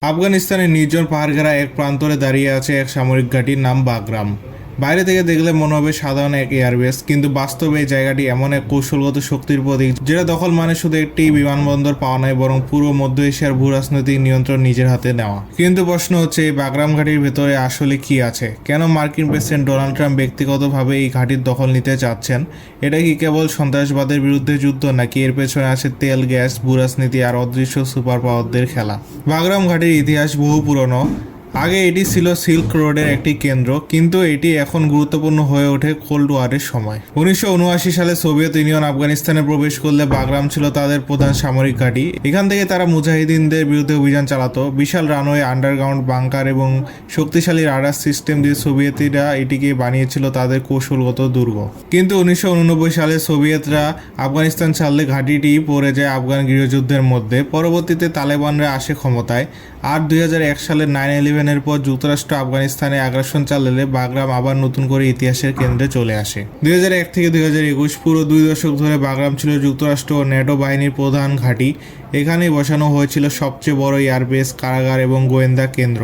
আফগানিস্তানের নির্জন পাহাড়ঘেরা এক প্রান্তরে দাঁড়িয়ে আছে এক সামরিক ঘাঁটির নাম বাগরাম। বাইরে থেকে দেখলে মনে হবে সাধারণ এক এয়ারবেস, কিন্তু বাস্তবে এই জায়গাটি এমন এক কৌশলগত শক্তির প্রতীক যেটা দখল মানে শুধু একটি বিমানবন্দর পাওয়া নয়, বরং পুরো মধ্য এশিয়ার ভূরাজনৈতিক নিয়ন্ত্রণ নিজের হাতে নেওয়া। কিন্তু প্রশ্ন হচ্ছে, এই বাগরাম ঘাঁটির ভেতরে আসলে কি আছে? কেন মার্কিন প্রেসিডেন্ট ডোনাল্ড ট্রাম্প ব্যক্তিগতভাবে এই ঘাঁটির দখল নিতে চাচ্ছেন? এটা কি কেবল সন্ত্রাসবাদের বিরুদ্ধে যুদ্ধ, নাকি এর পেছনে আছে তেল, গ্যাস, ভূরাজনীতি আর অদৃশ্য সুপার পাওয়ারদের খেলা? বাগরাম ঘাঁটির ইতিহাস বহু পুরনো। আগে এটি ছিল সিল্ক রোডের একটি কেন্দ্র, কিন্তু এটি এখন গুরুত্বপূর্ণ হয়ে ওঠে কোল্ড ওয়ারের সময়। 1979 সালে সোভিয়েত ইউনিয়ন আফগানিস্তানে প্রবেশ করলে বাগরাম ছিল তাদের প্রধান সামরিক ঘাঁটি। এখান থেকে তারা মুজাহিদিনদের বিরুদ্ধে অভিযান চালাতো। বিশাল রানওয়ে, আন্ডারগ্রাউন্ড বাংকার এবং শক্তিশালী রাডার সিস্টেম দিয়ে সোভিয়েতরা এটিকে বানিয়েছিল তাদের কৌশলগত দুর্গ। কিন্তু 1989 সালে সোভিয়েতরা আফগানিস্তান ছাড়লে ঘাঁটিটি পড়ে যায় আফগান গৃহযুদ্ধের মধ্যে। পরবর্তীতে তালেবানরা আসে ক্ষমতায়। আর 2001 সালের 9/11-এর পর যুক্তরাষ্ট্র আফগানিস্তানে আগ্রাসন চালালে বাগরাম আবার নতুন করে ইতিহাসের কেন্দ্রে চলে আসে। 2001 থেকে 2021 পুরো 2 দশক ধরে বাগরাম ছিল যুক্তরাষ্ট্র ও ন্যাটো বাহিনীর প্রধান ঘাঁটি। এখানেই বসানো হয়েছিল সবচেয়ে বড় এয়ারবেস, কারাগার এবং গোয়েন্দা কেন্দ্র।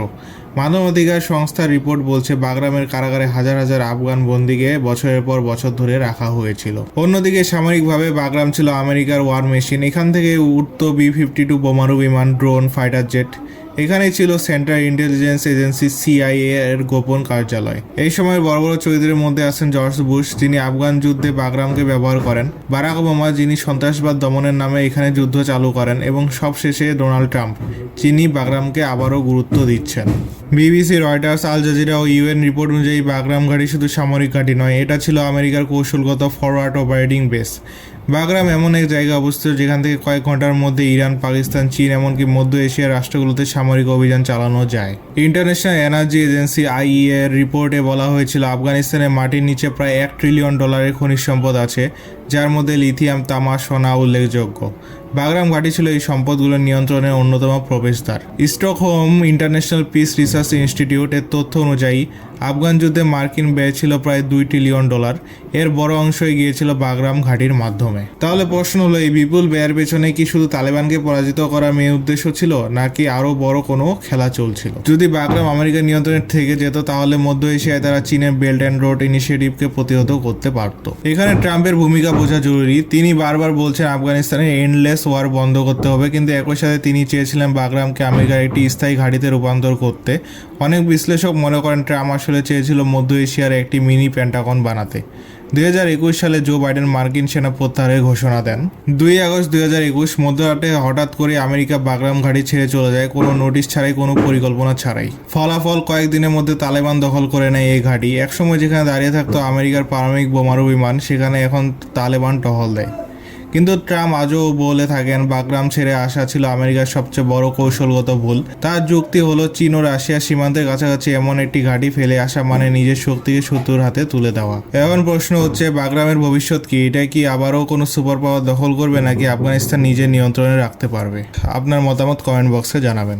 মানবাধিকার সংস্থার রিপোর্ট বলছে, বাগরামের কারাগারে হাজার হাজার আফগান বন্দীকে বছরের পর বছর ধরে রাখা হয়েছিল। অন্যদিকে সামরিকভাবে বাগরাম ছিল আমেরিকার ওয়ার মেশিন। এখান থেকে উঠত B-52 বোমারু বিমান, ড্রোন, ফাইটার জেট। এখানেই ছিল সেন্ট্রাল ইন্টেলিজেন্স এজেন্সি CIA এর গোপন কার্যালয়। এই সময় বড় বড় চরিত্রের মধ্যে আছেন জর্জ বুশ, যিনি আফগান যুদ্ধে বাগরামকে ব্যবহার করেন, বারাক ওবামা, যিনি সন্ত্রাসবাদ দমনের নামে এখানে যুদ্ধ চালু করেন, এবং সবশেষে ডোনাল্ড ট্রাম্প, যিনি বাগরামকে আবারও গুরুত্ব দিচ্ছেন। BBC, রয়টার্স, আল জাজিরা ও UN রিপোর্ট অনুযায়ী বাগরাম ঘাঁটি শুধু সামরিক ঘাঁটি নয়, এটা ছিল আমেরিকার কৌশলগত ফরওয়ার্ড অপারেটিং বেস। বাগরাম এমন এক জায়গায় অবস্থিত যেখান থেকে কয়েক ঘন্টার মধ্যে ইরান, পাকিস্তান, চীন এমনকি মধ্য এশিয়ার রাষ্ট্রগুলোতে সামরিক অভিযান চালানো যায়। ইন্টারন্যাশনাল এনার্জি এজেন্সি IEA এর রিপোর্টে বলা হয়েছিল, আফগানিস্তানের মাটির নিচে প্রায় $1 ট্রিলিয়ন খনিজ সম্পদ আছে, যার মধ্যে লিথিয়াম, তামা, সোনা উল্লেখযোগ্য। বাগরাম ঘাঁটি ছিল এই সম্পদগুলোর নিয়ন্ত্রণের অন্যতম প্রবেশদ্বার। Stockholm international piece research institute এর তথ্য অনুযায়ী আফগান যুদ্ধে মার্কিন ব্যয় ছিল প্রায় $2 ট্রিলিয়ন। এর বড় অংশই গিয়েছিল বাগরাম ঘাঁটির মাধ্যমে। তাহলে প্রশ্ন হলো, এই বিপুল ব্যয়ের পেছনে কি শুধু তালেবানকে পরাজিত করার মেন উদ্দেশ্য ছিল, নাকি আরও বড় কোনো খেলা চলছিল? যদি বাগরাম আমেরিকার নিয়ন্ত্রণের থেকে যেত, তাহলে মধ্য এশিয়ায় তারা চীনের বেল্ট অ্যান্ড রোড ইনিশিয়েটিভকে প্রতিহত করতে পারত। এখানে ট্রাম্পের ভূমিকা বোঝা জরুরি। তিনি বারবার বলছেন আফগানিস্তানের এন্ডলেস ওয়ার বন্ধ করতে হবে, কিন্তু একই সাথে তিনি চেয়েছিলেন বাগরামকে আমেরিকার একটি স্থায়ী ঘাঁটিতে রূপান্তর করতে। অনেক বিশ্লেষক মনে করেন ট্রাম্প আসলে চেয়েছিল মধ্য এশিয়ার একটি মিনি পেন্টাগন বানাতে। 2021 সালে জো বাইডেন মার্কিন সেনা প্রত্যাহারের ঘোষণা দেন। 2 আগস্ট 2021 মধ্যরাতে হঠাৎ করে আমেরিকা বাগরাম ঘাঁটি ছেড়ে চলে যায়, কোনো নোটিশ ছাড়াই, কোনো পরিকল্পনা ছাড়াই। ফলাফল, কয়েকদিনের মধ্যে তালেবান দখল করে নেয় এই ঘাঁটি। একসময় যেখানে দাঁড়িয়ে থাকতো আমেরিকার পারমাণবিক বোমারু বিমান, সেখানে এখন তালেবান টহল দেয়। কিন্তু ট্রাম্প আজও বলে থাকেন বাগরাম ছেড়ে আসা ছিল আমেরিকার সবচেয়ে বড় কৌশলগত ভুল। তার যুক্তি হলো, চীন ও রাশিয়ার সীমান্তের কাছাকাছি এমন একটি ঘাঁটি ফেলে আসা মানে নিজের শক্তিকে শত্রুর হাতে তুলে দেওয়া। এখন প্রশ্ন হচ্ছে, বাগরামের ভবিষ্যৎ কি? এটা কি আবারও কোনো সুপার পাওয়ার দখল করবে, নাকি আফগানিস্তান নিজের নিয়ন্ত্রণে রাখতে পারবে? আপনার মতামত কমেন্ট বক্সে জানাবেন।